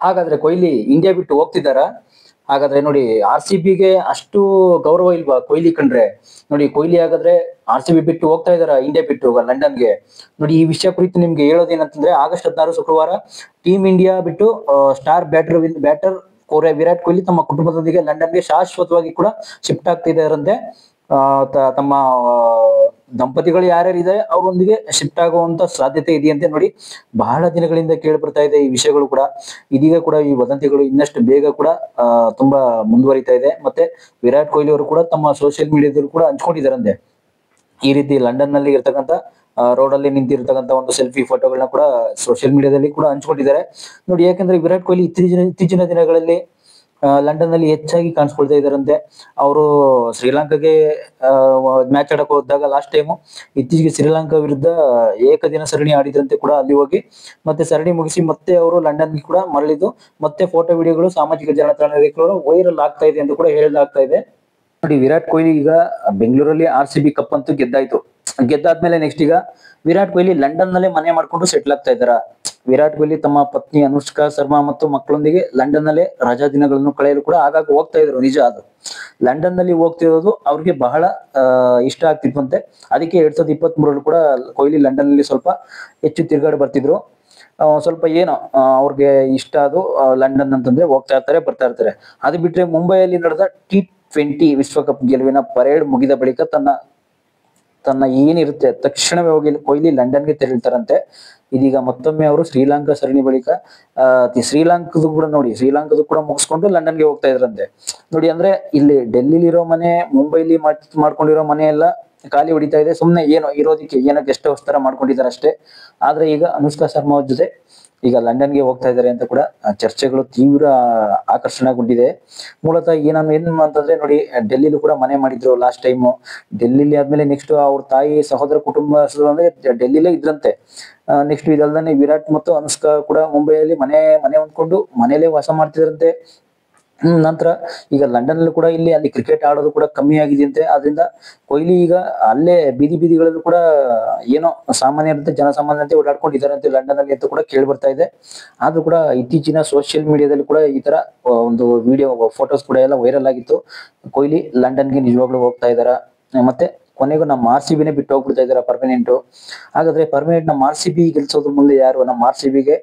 ಹಾಗಾದ್ರೆ ಕೊಹ್ಲಿ ಇಂಡಿಯಾ ಬಿಟ್ಟು ಹೋಗ್ತಿದ್ದಾರಾ? ಹಾಗಾದ್ರೆ ನೋಡಿ, RCBಗೆ ಅಷ್ಟು ಗೌರವ ಇಲ್ವಾ ಕೊಹ್ಲಿ ಕಂಡ್ರೆ? ನೋಡಿ, ಕೊಹ್ಲಿ ಹಾಗಾದ್ರೆ RCB ಬಿಟ್ಟು ಹೋಗ್ತಾ ಇದಾರ, ಇಂಡಿಯಾ ಬಿಟ್ಟು ಲಂಡನ್ಗೆ. ನೋಡಿ, ಈ ವಿಷಯ ಕುರಿತು ನಿಮ್ಗೆ ಹೇಳೋದೇನಂತಂದ್ರೆ, ಆಗಸ್ಟ್ 16 ಶುಕ್ರವಾರ ಟೀಮ್ ಇಂಡಿಯಾ ಬಿಟ್ಟು ಸ್ಟಾರ್ ಬ್ಯಾಟರ್ ವಿರಾಟ್ ಕೊಹ್ಲಿ ತಮ್ಮ ಕುಟುಂಬದೊಂದಿಗೆ ಲಂಡನ್ಗೆ ಶಾಶ್ವತವಾಗಿ ಕೂಡ ಶಿಫ್ಟ್ ಆಗ್ತಿದಾರಂತೆ. ತಮ್ಮ ದಂಪತಿಗಳು ಯಾರ್ಯಾರು ಇದ್ದಾರೆ ಅವರೊಂದಿಗೆ ಶಿಫ್ಟ್ ಆಗುವಂತ ಸಾಧ್ಯತೆ ಇದೆಯಂತೆ. ನೋಡಿ, ಬಹಳ ದಿನಗಳಿಂದ ಕೇಳಿ ಬರ್ತಾ ಇದೆ ಈ ವಿಷಯಗಳು ಕೂಡ. ಇದೀಗ ಕೂಡ ಈ ವದಂತಿಗಳು ಇನ್ನಷ್ಟು ಬೇಗ ಕೂಡ ತುಂಬಾ ಮುಂದುವರಿತಾ ಇದೆ. ಮತ್ತೆ ವಿರಾಟ್ ಕೊಹ್ಲಿ ಅವರು ಕೂಡ ತಮ್ಮ ಸೋಷಿಯಲ್ ಮೀಡಿಯಾದಲ್ಲಿ ಕೂಡ ಹಂಚ್ಕೊಂಡಿದ್ದಾರಂತೆ. ಈ ರೀತಿ ಲಂಡನ್ ನಲ್ಲಿ ಇರ್ತಕ್ಕಂಥ ರೋಡ್ ಅಲ್ಲಿ ನಿಂತಿರ್ತಕ್ಕಂಥ ಒಂದು ಸೆಲ್ಫಿ ಫೋಟೋಗಳನ್ನ ಕೂಡ ಸೋಷಿಯಲ್ ಮೀಡಿಯಾದಲ್ಲಿ ಕೂಡ ಹಂಚ್ಕೊಂಡಿದ್ದಾರೆ. ನೋಡಿ, ಯಾಕಂದ್ರೆ ವಿರಾಟ್ ಕೊಹ್ಲಿ ಇತ್ತೀಚಿನ ದಿನಗಳಲ್ಲಿ ಲಂಡನ್ ನಲ್ಲಿ ಹೆಚ್ಚಾಗಿ ಕಾಣಿಸ್ಕೊಳ್ತಾ ಇದಾರಂತೆ. ಅವರು ಶ್ರೀಲಂಕಾಗೆ ಮ್ಯಾಚ್ ಆಡಕ್ ಹೋದಾಗ ಲಾಸ್ಟ್ ಟೈಮ್ ಇತ್ತೀಚೆಗೆ ಶ್ರೀಲಂಕಾ ವಿರುದ್ಧ ಏಕದಿನ ಸರಣಿ ಆಡಿದ್ರಂತೆ ಕೂಡ. ಅಲ್ಲಿ ಹೋಗಿ ಮತ್ತೆ ಸರಣಿ ಮುಗಿಸಿ ಮತ್ತೆ ಅವರು ಲಂಡನ್ಗೆ ಕೂಡ ಮರಳಿದ್ದು, ಮತ್ತೆ ಫೋಟೋ ವಿಡಿಯೋಗಳು ಸಾಮಾಜಿಕ ಜಾಲತಾಣದಲ್ಲಿ ಕೂಡ ವೈರಲ್ ಆಗ್ತಾ ಇದೆ ಅಂತ ಕೂಡ ಹೇಳಲಾಗ್ತಾ ಇದೆ. ನೋಡಿ, ವಿರಾಟ್ ಕೊಹ್ಲಿ ಈಗ ಬೆಂಗಳೂರಲ್ಲಿ RCB ಕಪ್ ಅಂತೂ ಗೆದ್ದಾದ್ಮೇಲೆ ನೆಕ್ಸ್ಟ್ ಈಗ ವಿರಾಟ್ ಕೊಹ್ಲಿ ಲಂಡನ್ ನಲ್ಲೇ ಮನೆ ಮಾಡ್ಕೊಂಡು ಸೆಟ್ಲ್ ಆಗ್ತಾ ಇದ್ದಾರ. ವಿರಾಟ್ ಕೊಹ್ಲಿ ತಮ್ಮ ಪತ್ನಿ ಅನುಷ್ಕಾ ಶರ್ಮಾ ಮತ್ತು ಮಕ್ಕಳೊಂದಿಗೆ ಲಂಡನ್ ನಲ್ಲೇ ರಜಾ ದಿನಗಳನ್ನು ಕಳೆಯಲು ಕೂಡ ಆಗಾಗ ಹೋಗ್ತಾ ಇದ್ರು. ನಿಜ, ಅದು ಲಂಡನ್ ನಲ್ಲಿ ಹೋಗ್ತಿರೋದು ಅವ್ರಿಗೆ ಬಹಳ ಇಷ್ಟ ಆಗ್ತಿತ್ತಂತೆ. ಅದಕ್ಕೆ 2023 ಕೂಡ ಕೊಹ್ಲಿ ಲಂಡನ್ ನಲ್ಲಿ ಸ್ವಲ್ಪ ಹೆಚ್ಚು ತಿರುಗಾಡಿ ಬರ್ತಿದ್ರು. ಸ್ವಲ್ಪ ಏನೋ ಅವ್ರಿಗೆ ಇಷ್ಟ ಅದು ಲಂಡನ್ ಅಂತಂದ್ರೆ ಹೋಗ್ತಾ ಇರ್ತಾರೆ, ಬರ್ತಾ ಇರ್ತಾರೆ. ಅದು ಬಿಟ್ರೆ ಮುಂಬೈಯಲ್ಲಿ ನಡೆದ T20 ವಿಶ್ವಕಪ್ ಗೆಲುವಿನ ಪರೇಡ್ ಮುಗಿದ ಬಳಿಕ ತನ್ನ ಏನಿರುತ್ತೆ ತಕ್ಷಣವೇ ಹೋಗಿ ಕೊಹ್ಲಿ ಲಂಡನ್ಗೆ ತೆರಳ್ತಾರಂತೆ. ಇದೀಗ ಮತ್ತೊಮ್ಮೆ ಅವರು ಶ್ರೀಲಂಕಾ ಸರಣಿ ಬಳಿಕ ಶ್ರೀಲಂಕಾದ ಕೂಡ ಮುಗಿಸ್ಕೊಂಡು ಲಂಡನ್ಗೆ ಹೋಗ್ತಾ ಇದ್ರಂತೆ. ನೋಡಿ, ಅಂದ್ರೆ ಇಲ್ಲಿ ಡೆಲ್ಲಿಲಿರೋ ಮನೆ, ಮುಂಬೈಲಿ ಮಾಡ್ಕೊಂಡಿರೋ ಮನೆ ಎಲ್ಲ ಖಾಲಿ ಹೊಡಿತಾ ಇದೆ. ಸುಮ್ನೆ ಏನೋ ಇರೋದಿಕ್ಕೆ ಏನೋ ಗೆಸ್ಟ್ ಹೌಸ್ ತರ ಮಾಡ್ಕೊಂಡಿದ್ದಾರೆ ಅಷ್ಟೇ. ಆದ್ರೆ ಈಗ ಅನುಷ್ಕಾ ಶರ್ಮಾ ಅವ್ರ ಜೊತೆ ಈಗ ಲಂಡನ್ಗೆ ಹೋಗ್ತಾ ಇದ್ದಾರೆ ಅಂತ ಕೂಡ ಚರ್ಚೆಗಳು ತೀವ್ರ ಆಕರ್ಷಣೆಗೊಂಡಿದೆ. ಮೂಲತಃ ಏನ್ ಅಂತಂದ್ರೆ, ನೋಡಿ, ಡೆಲ್ಲಿಲೂ ಕೂಡ ಮನೆ ಮಾಡಿದ್ರು ಲಾಸ್ಟ್ ಟೈಮ್. ಡೆಲ್ಲಿಲಿ ಆದ್ಮೇಲೆ ನೆಕ್ಸ್ಟ್ ಅವ್ರ ತಾಯಿ ಸಹೋದರ ಕುಟುಂಬ ಅಂದ್ರೆ ಡೆಲ್ಲಿಲೇ ಇದ್ರಂತೆ. ನೆಕ್ಸ್ಟ್ ಇದಲ್ದಾನೆ ವಿರಾಟ್ ಮತ್ತು ಅನುಷ್ಕಾ ಕೂಡ ಮುಂಬೈಯಲ್ಲಿ ಮನೆ ಹೊಂದ್ಕೊಂಡು ಮನೇಲೆ ವಾಸ ಮಾಡ್ತಿದ್ರಂತೆ. ನಂತರ ಈಗ ಲಂಡನ್ ಅಲ್ಲೂ ಕೂಡ ಅಲ್ಲಿ ಕ್ರಿಕೆಟ್ ಆಡೋದು ಕೂಡ ಕಮ್ಮಿ ಆಗಿದೆಯಂತೆ. ಆದ್ರಿಂದ ಕೊಹ್ಲಿ ಈಗ ಅಲ್ಲೇ ಬೀದಿಗಳಲ್ಲೂ ಕೂಡ ಏನೋ ಜನಸಾಮಾನ್ಯರಂತೆ ಓಡಾಡ್ಕೊಂಡಿದ್ದಾರಂತೆ ಲಂಡನ್ ಅಲ್ಲಿ ಅಂತ ಕೂಡ ಕೇಳಿ ಬರ್ತಾ ಇದೆ. ಆದ್ರೂ ಕೂಡ ಇತ್ತೀಚಿನ ಸೋಷಿಯಲ್ ಮೀಡಿಯಾದಲ್ಲಿ ಕೂಡ ಈ ತರ ಒಂದು ವಿಡಿಯೋ ಫೋಟೋಸ್ ಕೂಡ ಎಲ್ಲ ವೈರಲ್ ಆಗಿತ್ತು. ಕೊಹ್ಲಿ ಲಂಡನ್ಗೆ ನಿಜವಾಗ್ಲೂ ಹೋಗ್ತಾ ಇದಾರ, ಮತ್ತೆ ಕೊನೆಗೂ ನಮ್ಮ RCBನೇ ಬಿಟ್ಟು ಹೋಗ್ಬಿಡ್ತಾ ಇದಾರೆ ಪರ್ಮನೆಂಟ್. ಹಾಗಾದ್ರೆ ಪರ್ಮನೆಂಟ್ ನಮ್ಮ RCB ಗೆಲ್ಸೋದ್ರ ಮುಂದೆ ಯಾರು? ನಮ್ಮ RCBಗೆ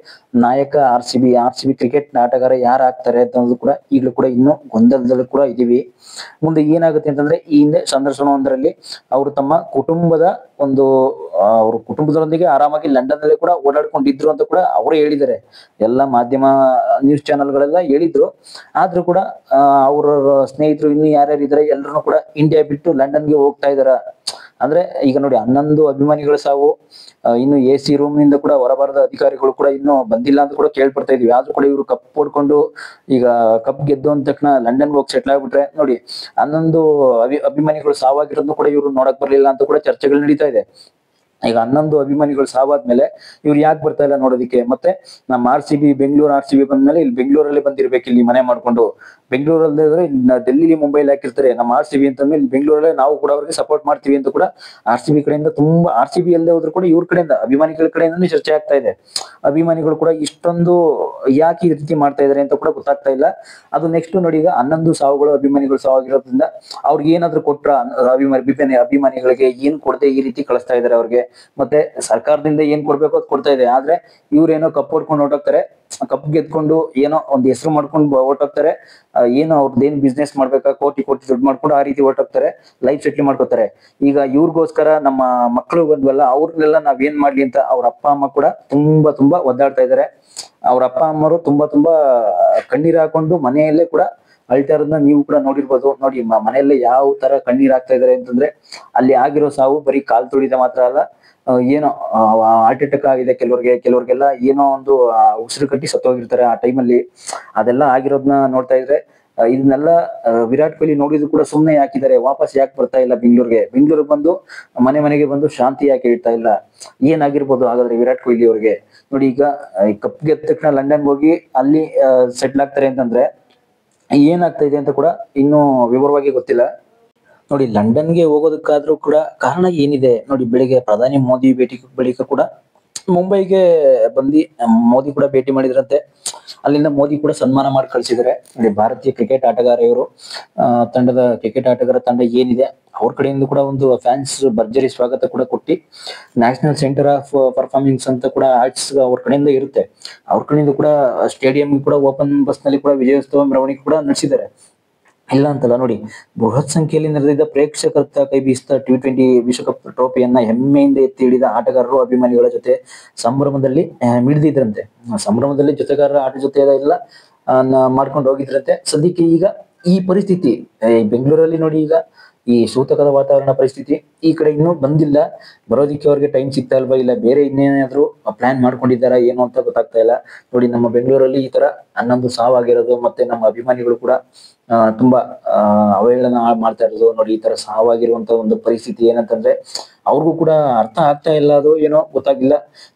ನಾಯಕ RCB ಕ್ರಿಕೆಟ್ ಆಟಗಾರ ಯಾರು ಆಗ್ತಾರೆ ಅನ್ನೋದು ಕೂಡ ಈಗಲೂ ಕೂಡ ಇನ್ನೂ ಗೊಂದಲದಲ್ಲೂ ಕೂಡ ಇದೀವಿ. ಮುಂದೆ ಏನಾಗುತ್ತೆ ಅಂತಂದ್ರೆ, ಈ ಹಿಂದೆ ಸಂದರ್ಶನವೊಂದರಲ್ಲಿ ಅವರು ತಮ್ಮ ಕುಟುಂಬದೊಂದಿಗೆ ಆರಾಮಾಗಿ ಲಂಡನ್ ನಲ್ಲಿ ಕೂಡ ಓಡಾಡ್ಕೊಂಡಿದ್ರು ಅಂತ ಕೂಡ ಅವರೇ ಹೇಳಿದ್ದಾರೆ. ಎಲ್ಲ ಮಾಧ್ಯಮ ನ್ಯೂಸ್ ಚಾನೆಲ್ಗಳೆಲ್ಲ ಹೇಳಿದ್ರು. ಆದ್ರೂ ಕೂಡ ಅವರ ಸ್ನೇಹಿತರು ಇನ್ನು ಯಾರ್ಯಾರು ಇದಾರೆ ಎಲ್ಲರೂ ಕೂಡ ಇಂಡಿಯಾ ಬಿಟ್ಟು ಲಂಡನ್ಗೆ ಹೋಗ್ತಾ ಇದಾರ. ಅಂದ್ರೆ ಈಗ ನೋಡಿ, 11 ಅಭಿಮಾನಿಗಳ ಸಾವು, ಇನ್ನು AC ರೂಮ್ ನಿಂದ ಕೂಡ ಹೊರಬರದ ಅಧಿಕಾರಿಗಳು ಕೂಡ ಇನ್ನೂ ಬಂದಿಲ್ಲ ಅಂತ ಕೂಡ ಕೇಳ್ಪಡ್ತಾ ಇದೀವಿ. ಆದ್ರೂ ಕೂಡ ಇವರು ಕಪ್ ಹೊಡ್ಕೊಂಡು ಈಗ ಕಪ್ ಗೆದ್ದು ಅಂದ ತಕ್ಷಣ ಲಂಡನ್ಗೆ ಹೋಗಿ ಸೆಟ್ಲ್ ಆಗ್ಬಿಟ್ರೆ, ನೋಡಿ, 11 ಅಭಿಮಾನಿಗಳು ಸಾವಾಗಿರೋದನ್ನು ಕೂಡ ಇವರು ನೋಡಕ್ ಬರ್ಲಿಲ್ಲ ಅಂತ ಕೂಡ ಚರ್ಚೆಗಳು ನಡೀತಾ ಇದೆ. ಈಗ 11 ಅಭಿಮಾನಿಗಳು ಸಾವಾದ್ಮೇಲೆ ಇವ್ರು ಯಾಕೆ ಬರ್ತಾ ಇಲ್ಲ ನೋಡೋದಿಕ್ಕೆ? ಮತ್ತೆ ನಮ್ಮ ಬೆಂಗಳೂರು RCB ಬಂದ್ಮೇಲೆ ಇಲ್ಲಿ ಬೆಂಗಳೂರಲ್ಲಿ ಬಂದಿರ್ಬೇಕು, ಇಲ್ಲಿ ಮನೆ ಮಾಡ್ಕೊಂಡು. ಬೆಂಗಳೂರಲ್ಲಿ ಡೆಲ್ಲಿ ಮುಂಬೈಲಿ ಹಾಕಿರ್ತಾರೆ ನಮ್ಮ RCB ಅಂತಂದ್ರೆ, ಇಲ್ಲಿ ಬೆಂಗಳೂರಲ್ಲೇ ನಾವು ಕೂಡ ಅವ್ರಿಗೆ ಸಪೋರ್ಟ್ ಮಾಡ್ತೀವಿ ಅಂತ ಕೂಡ RCB ಕಡೆಯಿಂದ ತುಂಬಾ, RCB ಅಲ್ಲದೆ ಹೋದ್ರು ಕೂಡ ಇವ್ರ ಕಡೆಯಿಂದ ಅಭಿಮಾನಿಗಳ ಕಡೆಯಿಂದ ಚರ್ಚೆ ಆಗ್ತಾ ಇದೆ. ಅಭಿಮಾನಿಗಳು ಕೂಡ ಇಷ್ಟೊಂದು ಯಾಕೆ ಈ ರೀತಿ ಮಾಡ್ತಾ ಇದಾರೆ ಅಂತ ಕೂಡ ಗೊತ್ತಾಗ್ತಾ ಇಲ್ಲ. ಅದು ನೆಕ್ಸ್ಟ್ ನೋಡಿ, ಈಗ 11 ಸಾವುಗಳು ಅಭಿಮಾನಿಗಳು ಸಾವಾಗಿರೋದ್ರಿಂದ ಅವ್ರಿಗೆ ಏನಾದ್ರು ಕೊಟ್ರ ಅಭಿಮಾನಿಗಳಿಗೆ ಏನ್ ಕೊಡದೆ ಈ ರೀತಿ ಕಳಿಸ್ತಾ ಇದಾರೆ ಅವ್ರಿಗೆ. ಮತ್ತೆ ಸರ್ಕಾರದಿಂದ ಏನ್ ಕೊಡ್ಬೇಕು ಅದು ಕೊಡ್ತಾ ಇದೆ. ಆದ್ರೆ ಇವ್ರೇನೋ ಕಪ್ ಹೊಡ್ಕೊಂಡು ಹೊರಟೋಗ್ತಾರೆ, ಕಪ್ ಗೆದ್ಕೊಂಡು ಏನೋ ಒಂದ್ ಹೆಸರು ಮಾಡ್ಕೊಂಡು ಹೊರಟೋಗ್ತಾರೆ. ಏನೋ ಅವ್ರದ್ದೇನ್ ಬಿಸ್ನೆಸ್ ಮಾಡ್ಬೇಕಾ, ಕೋಟಿ ದುಡ್ಡು ಮಾಡ್ಕೊಂಡು ಆ ರೀತಿ ಹೊರಟೋಗ್ತಾರೆ, ಲೈಫ್ ಸೆಟ್ಲ್ ಮಾಡ್ಕೋತಾರೆ. ಈಗ ಇವ್ರಿಗೋಸ್ಕರ ನಮ್ಮ ಮಕ್ಕಳು ಬಂದ್ವಲ್ಲ, ಅವ್ರನ್ನೆಲ್ಲ ನಾವ್ ಏನ್ ಮಾಡ್ಲಿ ಅಂತ ಅವ್ರ ಅಪ್ಪ ಅಮ್ಮ ಕೂಡ ತುಂಬಾ ಒದ್ದಾಡ್ತಾ ಇದಾರೆ. ಅವ್ರ ಅಪ್ಪ ಅಮ್ಮರು ತುಂಬಾ ಕಣ್ಣೀರ್ ಹಾಕೊಂಡು ಮನೆಯಲ್ಲೇ ಕೂಡ ಅಳ್ತಾ ಇರೋದನ್ನ ನೀವು ಕೂಡ ನೋಡಿರ್ಬೋದು. ನೋಡಿ, ಮನೆಯಲ್ಲೇ ಯಾವ ತರ ಕಣ್ಣೀರ್ ಆಗ್ತಾ ಇದಾರೆ ಅಂತಂದ್ರೆ, ಅಲ್ಲಿ ಆಗಿರೋ ಸಾವು ಬರೀ ಕಾಲ್ ತುಳಿದ ಮಾತ್ರ ಅಲ್ಲ, ಏನೋ ಹಾರ್ಟ್ ಅಟ್ಯಾಕ್ ಆಗಿದೆ ಕೆಲವ್ರಿಗೆಲ್ಲ ಏನೋ ಒಂದು ಉಸಿರು ಕಟ್ಟಿ ಸತ್ತೋಗಿರ್ತಾರೆ ಆ ಟೈಮಲ್ಲಿ. ಅದೆಲ್ಲ ಆಗಿರೋದನ್ನ ನೋಡ್ತಾ ಇದ್ರೆ, ಇದನ್ನೆಲ್ಲ ವಿರಾಟ್ ಕೊಹ್ಲಿ ನೋಡಿದ್ರು ಕೂಡ ಸುಮ್ನೆ ಯಾಕಿದ್ದಾರೆ, ವಾಪಸ್ ಯಾಕೆ ಬರ್ತಾ ಇಲ್ಲ ಬೆಂಗಳೂರಿಗೆ ಬಂದು ಮನೆಗೆ ಬಂದು ಶಾಂತಿ ಯಾಕೆ ಹೇಳ್ತಾ ಇಲ್ಲ? ಏನಾಗಿರ್ಬೋದು ಹಾಗಾದ್ರೆ ವಿರಾಟ್ ಕೊಹ್ಲಿ ಅವ್ರಿಗೆ? ನೋಡಿ, ಈಗ ಕಪ್ ಗೆದ್ದ ತಕ್ಷಣ ಲಂಡನ್ ಹೋಗಿ ಅಲ್ಲಿ ಸೆಟ್ಲ್ ಆಗ್ತಾರೆ ಅಂತಂದ್ರೆ ಏನಾಗ್ತಾ ಇದೆ ಅಂತ ಕೂಡ ಇನ್ನೂ ವಿವರವಾಗಿ ಗೊತ್ತಿಲ್ಲ. ನೋಡಿ, ಲಂಡನ್ಗೆ ಹೋಗೋದಕ್ಕಾದ್ರೂ ಕೂಡ ಕಾರಣ ಏನಿದೆ ನೋಡಿ. ಬೆಳಿಗ್ಗೆ ಪ್ರಧಾನಿ ಮೋದಿ ಭೇಟಿ ಬಳಿಕ ಕೂಡ ಮುಂಬೈಗೆ ಬಂದು ಮೋದಿ ಕೂಡ ಭೇಟಿ ಮಾಡಿದ್ರಂತೆ. ಅಲ್ಲಿಂದ ಮೋದಿ ಕೂಡ ಸನ್ಮಾನ ಮಾಡಿ ಕಳಿಸಿದ್ದಾರೆ. ಇಲ್ಲಿ ಭಾರತೀಯ ಕ್ರಿಕೆಟ್ ಆಟಗಾರ ಇವರು ತಂಡದ ಕ್ರಿಕೆಟ್ ಆಟಗಾರ ತಂಡ ಏನಿದೆ ಅವ್ರ ಕಡೆಯಿಂದ ಕೂಡ ಒಂದು ಫ್ಯಾನ್ಸ್ ಭರ್ಜರಿ ಸ್ವಾಗತ ಕೂಡ ಕೊಟ್ಟಿ ನ್ಯಾಷನಲ್ ಸೆಂಟರ್ ಆಫ್ ಪರ್ಫಾರ್ಮೆನ್ಸ್ ಅಂತ ಕೂಡ ಆರ್ಟ್ಸ್ ಅವ್ರ ಕಡೆಯಿಂದ ಇರುತ್ತೆ. ಅವ್ರ ಕಡೆಯಿಂದ ಕೂಡ ಸ್ಟೇಡಿಯಂ ಕೂಡ ಓಪನ್ ಬಸ್ ನಲ್ಲಿ ಕೂಡ ವಿಜಯೋತ್ಸವ ಮೆರವಣಿಗೆ ಕೂಡ ನಡೆಸಿದ್ದಾರೆ. ಇಲ್ಲ ಅಂತಲ್ಲ ನೋಡಿ, ಬೃಹತ್ ಸಂಖ್ಯೆಯಲ್ಲಿ ನೆರೆದಿದ್ದ ಪ್ರೇಕ್ಷಕರ ಕೈ ಬೀಸಿದ T20 ವಿಶ್ವಕಪ್ ಟ್ರೋಫಿಯನ್ನ ಹೆಮ್ಮೆಯಿಂದ ಎತ್ತಿ ಹಿಡಿದ ಆಟಗಾರರು ಅಭಿಮಾನಿಗಳ ಜೊತೆ ಸಂಭ್ರಮದಲ್ಲಿ ಮಿಡಿದಿದ್ರಂತೆ. ಸಂಭ್ರಮದಲ್ಲಿ ಜೊತೆಗಾರರ ಆಟ ಜೊತೆ ಎಲ್ಲ ಮಾಡ್ಕೊಂಡು ಹೋಗಿದ್ರಂತೆ. ಸದ್ಯಕ್ಕೆ ಈಗ ಈ ಪರಿಸ್ಥಿತಿ ಬೆಂಗಳೂರಲ್ಲಿ ನೋಡಿ, ಈಗ ಈ ಸೂತಕದ ವಾತಾವರಣ ಪರಿಸ್ಥಿತಿ ಈ ಕಡೆ ಇನ್ನೂ ಬಂದಿಲ್ಲ. ಬರೋದಿಕ್ಕೆ ಅವ್ರಿಗೆ ಟೈಮ್ ಸಿಗ್ತಾ ಇಲ್ವಾ, ಇಲ್ಲ ಬೇರೆ ಇನ್ನೇನಾದ್ರೂ ಪ್ಲಾನ್ ಮಾಡ್ಕೊಂಡಿದ್ದಾರಾ ಏನು ಅಂತ ಗೊತ್ತಾಗ್ತಾ ಇಲ್ಲ. ನೋಡಿ, ನಮ್ಮ ಬೆಂಗಳೂರಲ್ಲಿ ಈ ತರ 11 ಸಾವಾಗಿರೋದು, ಮತ್ತೆ ನಮ್ಮ ಅಭಿಮಾನಿಗಳು ಕೂಡ ತುಂಬಾ ಅವಹೇಳನ ಮಾಡ್ತಾ ಇರೋದು ನೋಡಿ. ಈ ತರ ಸಾವಾಗಿರುವಂತ ಒಂದು ಪರಿಸ್ಥಿತಿ ಏನಂತಂದ್ರೆ ಅವ್ರಿಗೂ ಕೂಡ ಅರ್ಥ ಆಗ್ತಾ ಇಲ್ಲ, ಅದು ಏನೋ ಗೊತ್ತಾಗಿಲ್ಲ.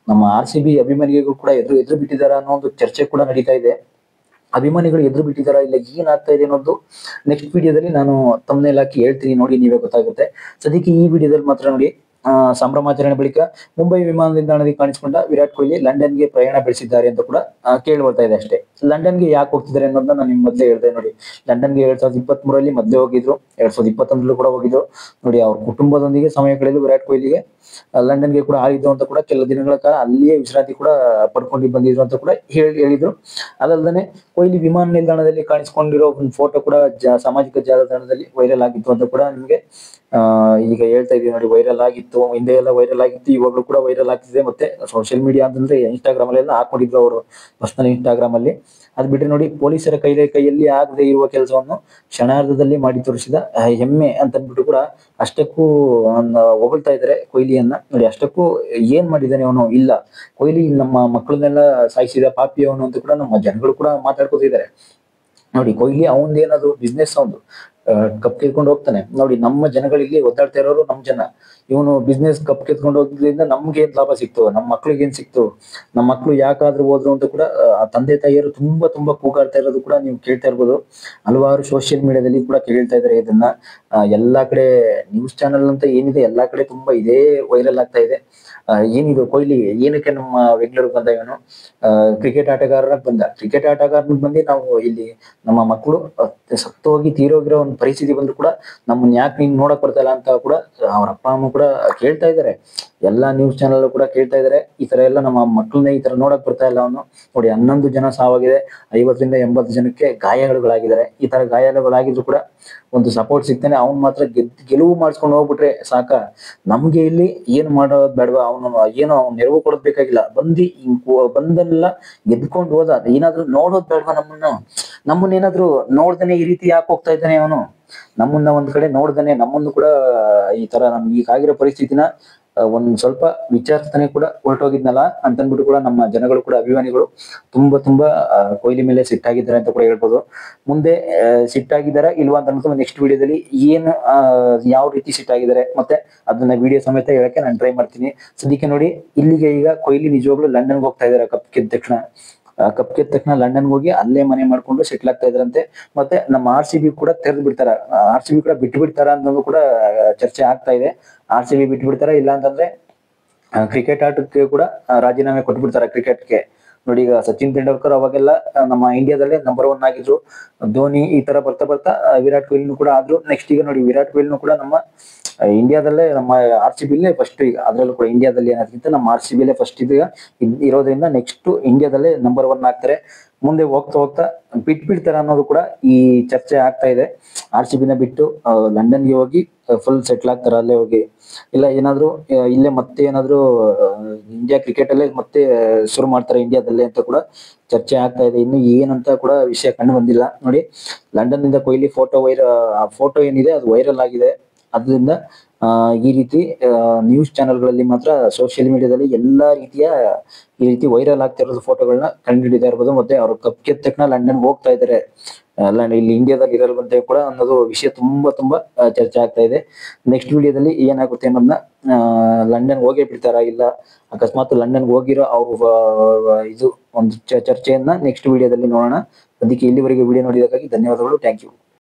ನಮ್ಮ RCB ಅಭಿಮಾನಿಗಳು ಕೂಡ ಎದುರು ಬಿಟ್ಟಿದಾರ ಅನ್ನೋ ಒಂದು ಚರ್ಚೆ ಕೂಡ ನಡೀತಾ ಇದೆ. ಅಭಿಮಾನಿಗಳು ಎದುರು ಬಿಟ್ಟಿದಾರ ಇಲ್ಲ ಏನಾಗ್ತಾ ಇದೆ ಅನ್ನೋದು ನೆಕ್ಸ್ಟ್ ವಿಡಿಯೋದಲ್ಲಿ ನಾನು ತಮ್ಮನೇಲ್ ಹಾಕಿ ಹೇಳ್ತೀನಿ, ನೋಡಿ ನೀವೇ ಗೊತ್ತಾಗುತ್ತೆ. ಸದ್ಯಕ್ಕೆ ಈ ವಿಡಿಯೋದಲ್ಲಿ ಮಾತ್ರ ನೋಡಿ, ಸಂಭ್ರಮಾಚರಣೆ ಬಳಿಕ ಮುಂಬೈ ವಿಮಾನ ನಿಲ್ದಾಣದಲ್ಲಿ ಕಾಣಿಸಿಕೊಂಡ ವಿರಾಟ್ ಕೊಹ್ಲಿ ಲಂಡನ್ಗೆ ಪ್ರಯಾಣ ಬೆಳೆಸಿದ್ದಾರೆ ಅಂತ ಕೂಡ ಕೇಳಿ ಬರ್ತಾ ಇದೆ ಅಷ್ಟೇ. ಲಂಡನ್ಗೆ ಯಾಕೆ ಹೋಗ್ತಿದ್ದಾರೆ ಅನ್ನೋದನ್ನ ನಾನು ನಿಮ್ಗೆ ಮೊದಲೇ ಹೇಳ್ದೆ ನೋಡಿ. ಲಂಡನ್ಗೆ 2023 ಮೊದಲೇ ಹೋಗಿದ್ರು, 2021 ಕೂಡ ಹೋಗಿದ್ರು ನೋಡಿ. ಅವ್ರ ಕುಟುಂಬದೊಂದಿಗೆ ಸಮಯ ಕಳೆದು ವಿರಾಟ್ ಕೊಹ್ಲಿಗೆ ಲಂಡನ್ಗೆ ಕೂಡ ಆಗಿದ್ದು ಅಂತ ಕೂಡ ಕೆಲ ದಿನಗಳ ಕಾಲ ಅಲ್ಲಿಯೇ ವಿಶ್ರಾಂತಿ ಕೂಡ ಪಡ್ಕೊಂಡು ಬಂದಿದ್ರು ಅಂತ ಕೂಡ ಹೇಳಿದ್ರು. ಅದಲ್ಲದೆ ಕೊಹ್ಲಿ ವಿಮಾನ ನಿಲ್ದಾಣದಲ್ಲಿ ಕಾಣಿಸಿಕೊಂಡಿರೋ ಒಂದು ಫೋಟೋ ಕೂಡ ಸಾಮಾಜಿಕ ಜಾಲತಾಣದಲ್ಲಿ ವೈರಲ್ ಆಗಿತ್ತು ಅಂತ ಕೂಡ ನಿಮ್ಗೆ ಈಗ ಹೇಳ್ತಾ ಇದೀವಿ ನೋಡಿ. ವೈರಲ್ ಆಗಿತ್ತು, ಹಿಂದೆ ಎಲ್ಲ ವೈರಲ್ ಆಗಿತ್ತು, ಇವಾಗಲೂ ಕೂಡ ವೈರಲ್ ಆಗ್ತಿದೆ. ಮತ್ತೆ ಸೋಷಿಯಲ್ ಮೀಡಿಯಾ ಅಂತಂದ್ರೆ ಇನ್ಸ್ಟಾಗ್ರಾಮ್ ಅಲ್ಲೆಲ್ಲ ಹಾಕೊಂಡಿದ್ರು ಅವರು ಪರ್ಸನಲ್ ಇನ್ಸ್ಟಾಗ್ರಾಮ್ ಅಲ್ಲಿ. ಅದ್ ಬಿಟ್ರೆ ನೋಡಿ, ಪೊಲೀಸರ ಕೈಯಲ್ಲಿ ಆಗದೆ ಇರುವ ಕೆಲಸವನ್ನು ಕ್ಷಣಾರ್ಧದಲ್ಲಿ ಮಾಡಿ ತೋರಿಸಿದ ಹೆಮ್ಮೆ ಅಂತ ಅಂದ್ಬಿಟ್ಟು ಕೂಡ ಅಷ್ಟಕ್ಕೂ ಹೊಗಳ್ತಾ ಇದ್ದಾರೆ ಕೊಹ್ಲಿಯನ್ನ ನೋಡಿ. ಅಷ್ಟಕ್ಕೂ ಏನ್ ಮಾಡಿದ್ದಾನೆ ಅವನು, ಇಲ್ಲ ಕೊಹ್ಲಿ ನಮ್ಮ ಮಕ್ಕಳನ್ನೆಲ್ಲ ಸಾಯಿಸಿದ ಪಾಪಿ ಅವನು ಅಂತ ಕೂಡ ನಮ್ಮ ಜನಗಳು ಕೂಡ ಮಾತಾಡ್ಕೊತಿದ್ದಾರೆ ನೋಡಿ. ಕೊಹ್ಲಿ ಅವಂದೇನದು ಬಿಸ್ನೆಸ್, ಒಂದು ಕಪ್ ಕಿತ್ಕೊಂಡು ಹೋಗ್ತಾನೆ ನೋಡಿ. ನಮ್ಮ ಜನಗಳಿಗೆ ಒದ್ದಾಡ್ತಾ ಇರೋರು ನಮ್ ಜನ. ಇವನು ಬಿಸ್ನೆಸ್ ಕಪ್ ಕಿತ್ಕೊಂಡು ಹೋಗೋದ್ರಿಂದ ನಮ್ಗೆ ಏನ್ ಲಾಭ ಸಿಕ್ತು, ನಮ್ಮ ಮಕ್ಳಿಗೆ ಏನ್ ಸಿಕ್ತು, ನಮ್ಮ ಮಕ್ಳು ಯಾಕಾದ್ರೂ ಹೋದ್ರು ಅಂತ ಕೂಡ ತಂದೆ ತಾಯಿಯರು ತುಂಬಾ ಕೂಗಾಡ್ತಾ ಇರೋದು ಕೂಡ ನೀವು ಕೇಳ್ತಾ ಇರ್ಬೋದು. ಹಲವಾರು ಸೋಷಿಯಲ್ ಮೀಡಿಯಾದಲ್ಲಿ ಕೂಡ ಕೇಳ್ತಾ ಇದಾರೆ ಇದನ್ನ. ಎಲ್ಲಾ ಕಡೆ ನ್ಯೂಸ್ ಚಾನೆಲ್ ಅಂತ ಏನಿದೆ ಎಲ್ಲಾ ಕಡೆ ತುಂಬಾ ಇದೇ ವೈರಲ್ ಆಗ್ತಾ ಇದೆ. ಏನಿದು ಕೊಹ್ಲಿ ಏನಕ್ಕೆ ನಮ್ಮ ಬೆಂಗಳೂರಿಗೆ ಬಂದ, ಇವನು ಕ್ರಿಕೆಟ್ ಆಟಗಾರರಾಗಿ ಬಂದ. ಕ್ರಿಕೆಟ್ ಆಟಗಾರನಿಗೆ ಬಂದು ನಾವು ಇಲ್ಲಿ ನಮ್ಮ ಮಕ್ಕಳು ಸತ್ತೋಗಿ ತೀರೋಗಿರೋ ಒಂದು ಪರಿಸ್ಥಿತಿ ಬಂದ್ರು ಕೂಡ ನಮ್ಮನ್ನ ಯಾಕೆ ನೀನ್ ನೋಡಕ್ ಬರ್ತಾ ಇಲ್ಲ ಅಂತ ಕೂಡ ಅವ್ರ ಅಪ್ಪ ಅಮ್ಮ ಕೂಡ ಕೇಳ್ತಾ ಇದಾರೆ. ಎಲ್ಲಾ ನ್ಯೂಸ್ ಚಾನೆಲ್ ಕೂಡ ಕೇಳ್ತಾ ಇದಾರೆ, ಈ ತರ ಎಲ್ಲ ನಮ್ಮ ಮಕ್ಕಳನ್ನ ಈ ತರ ನೋಡಕ್ ಬರ್ತಾ ಇಲ್ಲ ಅವನು. ನೋಡಿ, 11 ಜನ ಸಾವಾಗಿದೆ, 50 ರಿಂದ 80 ಜನಕ್ಕೆ ಗಾಯಗಳಾಗಿದ್ದಾರೆ. ಈ ತರ ಗಾಯಗಳಾಗಿದ್ರು ಕೂಡ ಒಂದು ಸಪೋರ್ಟ್ ಸಿಗ್ತಾನೆ. ಅವ್ನ್ ಮಾತ್ರ ಗೆಲುವು ಮಾಡಿಸ್ಕೊಂಡು ಹೋಗ್ಬಿಟ್ರೆ ಸಾಕ. ನಮ್ಗೆ ಇಲ್ಲಿ ಏನ್ ಮಾಡೋದ್ ಬೇಡವಾ, ಅವನು ಏನೋ ನೆರವು ಕೊಡೋದ್ ಬೇಕಾಗಿಲ್ಲ, ಬಂದೆಲ್ಲ ಗೆದ್ಕೊಂಡು ಹೋದ. ಏನಾದ್ರು ನೋಡೋದ್ ಬೇಡವಾ ನಮ್ಮನ್ನ ಏನಾದ್ರು ನೋಡ್ದೇನೆ ಈ ರೀತಿ ಯಾಕೆ ಹೋಗ್ತಾ ಇದ್ದಾನೆ ಅವನು. ನಮ್ಮನ್ನ ಒಂದ್ ಕಡೆ ನೋಡ್ದೇನೆ ನಮ್ಮನ್ನು ಕೂಡ ಈ ತರ ನಮ್ಗೆ ಈಗಾಗಿರೋ ಪರಿಸ್ಥಿತಿನ ಒಂದ್ ಸ್ವಲ್ಪ ವಿಚಾರಿಸ್ತಾನೆ ಕೂಡ ಹೊರಟೋಗಿದ್ನಲ್ಲ ಅಂತಂದ್ಬಿಟ್ಟು ಕೂಡ ನಮ್ಮ ಜನಗಳು ಕೂಡ ಅಭಿಮಾನಿಗಳು ತುಂಬಾ ಕೊಹ್ಲಿ ಮೇಲೆ ಸಿಟ್ಟಾಗಿದ್ದಾರೆ ಅಂತ ಕೂಡ ಹೇಳ್ಬೋದು. ಮುಂದೆ ಸಿಟ್ಟಾಗಿದ್ದಾರಾ ಇಲ್ವಾ ಅಂತ ನೆಕ್ಸ್ಟ್ ವಿಡಿಯೋದಲ್ಲಿ ಏನು ಯಾವ ರೀತಿ ಸಿಟ್ಟಾಗಿದ್ದಾರೆ ಮತ್ತೆ ಅದನ್ನ ವಿಡಿಯೋ ಸಮೇತ ಹೇಳಕ್ಕೆ ನಾನು ಟ್ರೈ ಮಾಡ್ತೀನಿ. ಸದ್ಯಕ್ಕೆ ನೋಡಿ, ಇಲ್ಲಿಗೆ ಈಗ ಕೊಹ್ಲಿ ನಿಜವಾಗ್ಲೂ ಲಂಡನ್ಗೆ ಹೋಗ್ತಾ ಇದಾರೆ. ಕಪ್ ಗೆದ್ದ ತಕ್ಷಣ ಲಂಡನ್ಗೆ ಹೋಗಿ ಅಲ್ಲೇ ಮನೆ ಮಾಡ್ಕೊಂಡು ಸೆಟ್ಲ್ ಆಗ್ತಾ ಇದ್ರಂತೆ. ಮತ್ತೆ ನಮ್ಮ RCB ಕೂಡ ತೆರೆದು ಬಿಡ್ತಾರ, RCB ಕೂಡ ಬಿಟ್ಟು ಬಿಡ್ತಾರ ಅನ್ನೋದು ಕೂಡ ಚರ್ಚೆ ಆಗ್ತಾ ಇದೆ. RCB ಬಿಟ್ಟು ಬಿಡ್ತಾರ, ಇಲ್ಲ ಅಂತಂದ್ರೆ ಕ್ರಿಕೆಟ್ ಆಟಕ್ಕೆ ಕೂಡ ರಾಜೀನಾಮೆ ಕೊಟ್ಟು ಬಿಡ್ತಾರ ಕ್ರಿಕೆಟ್ಗೆ. ನೋಡಿ, ಈಗ ಸಚಿನ್ ತೆಂಡೂಲ್ಕರ್ ಅವಾಗೆಲ್ಲ ನಮ್ಮ ಇಂಡಿಯಾದಲ್ಲೇ ನಂಬರ್ 1 ಆಗಿದ್ರು. ಧೋನಿ ಈ ತರ ಬರ್ತಾ ವಿರಾಟ್ ಕೊಹ್ಲಿನೂ ಕೂಡ ಆದ್ರು. ನೆಕ್ಸ್ಟ್ ಈಗ ನೋಡಿ, ವಿರಾಟ್ ಕೊಹ್ಲಿನೂ ಕೂಡ ನಮ್ಮ ಇಂಡಿಯಾದಲ್ಲೇ ನಮ್ಮ RCB ಫಸ್ಟ್. ಈಗ ಅದ್ರಲ್ಲೂ ಕೂಡ ಇಂಡಿಯಾದಲ್ಲಿ ಏನಾದ್ಕಿಂತ ನಮ್ಮ RCB ಫಸ್ಟ್ ಇರೋದ್ರಿಂದ ನೆಕ್ಸ್ಟ್ ಇಂಡಿಯಾದಲ್ಲೇ ನಂಬರ್ 1 ಆಗ್ತಾರೆ. ಮುಂದೆ ಹೋಗ್ತಾ ಬಿಟ್ಬಿಡ್ತಾರೆ ಅನ್ನೋದು ಕೂಡ ಈ ಚರ್ಚೆ ಆಗ್ತಾ ಇದೆ. RCB ಬಿಟ್ಟು ಲಂಡನ್ಗೆ ಹೋಗಿ ಫುಲ್ ಸೆಟ್ಲ್ ಆಗ್ತಾರ ಅಲ್ಲೇ ಹೋಗಿ, ಇಲ್ಲ ಏನಾದ್ರು ಇಲ್ಲೇ ಮತ್ತೆ ಏನಾದ್ರು ಇಂಡಿಯಾ ಕ್ರಿಕೆಟ್ ಅಲ್ಲೇ ಮತ್ತೆ ಶುರು ಮಾಡ್ತಾರೆ ಇಂಡಿಯಾದಲ್ಲೇ ಅಂತ ಕೂಡ ಚರ್ಚೆ ಆಗ್ತಾ ಇದೆ. ಇನ್ನು ಏನಂತ ಕೂಡ ವಿಷಯ ಕಂಡು ಬಂದಿಲ್ಲ ನೋಡಿ. ಲಂಡನ್ ನಿಂದ ಕೊಹ್ಲಿ ಫೋಟೋ ಏನಿದೆ ಅದು ವೈರಲ್ ಆಗಿದೆ. ಅದರಿಂದ ಈ ರೀತಿ ನ್ಯೂಸ್ ಚಾನೆಲ್ಗಳಲ್ಲಿ ಮಾತ್ರ ಸೋಷಿಯಲ್ ಮೀಡಿಯಾದಲ್ಲಿ ಎಲ್ಲಾ ರೀತಿಯ ಈ ರೀತಿ ವೈರಲ್ ಆಗ್ತಿರೋದು ಫೋಟೋಗಳನ್ನ ಕಂಡುಹಿಡಿತಾ ಇರ್ಬೋದು. ಮತ್ತೆ ಅವರು ಕಪ್ ಗೆದ್ದ ತಕ್ಷಣ ಲಂಡನ್ ಹೋಗ್ತಾ ಇದಾರೆ, ಇಲ್ಲಿ ಇಂಡಿಯಾದಲ್ಲಿ ಇರಲ್ವಂತೆ ಕೂಡ ಅನ್ನೋದು ವಿಷಯ ತುಂಬಾ ಚರ್ಚೆ ಆಗ್ತಾ ಇದೆ. ನೆಕ್ಸ್ಟ್ ವಿಡಿಯೋದಲ್ಲಿ ಏನಾಗುತ್ತೆ ಅನ್ನೋದನ್ನ ಲಂಡನ್ ಹೋಗೇ ಬಿಡ್ತಾರಾ, ಇಲ್ಲ ಅಕಸ್ಮಾತ್ ಲಂಡನ್ ಹೋಗಿರೋ ಅವ್ರು ಇದು ಒಂದು ಚರ್ಚೆಯನ್ನ ನೆಕ್ಸ್ಟ್ ವಿಡಿಯೋದಲ್ಲಿ ನೋಡೋಣ. ಅದಕ್ಕೆ ಇಲ್ಲಿವರೆಗೆ ವಿಡಿಯೋ ನೋಡಿದಕ್ಕಾಗಿ ಧನ್ಯವಾದಗಳು. Thank you.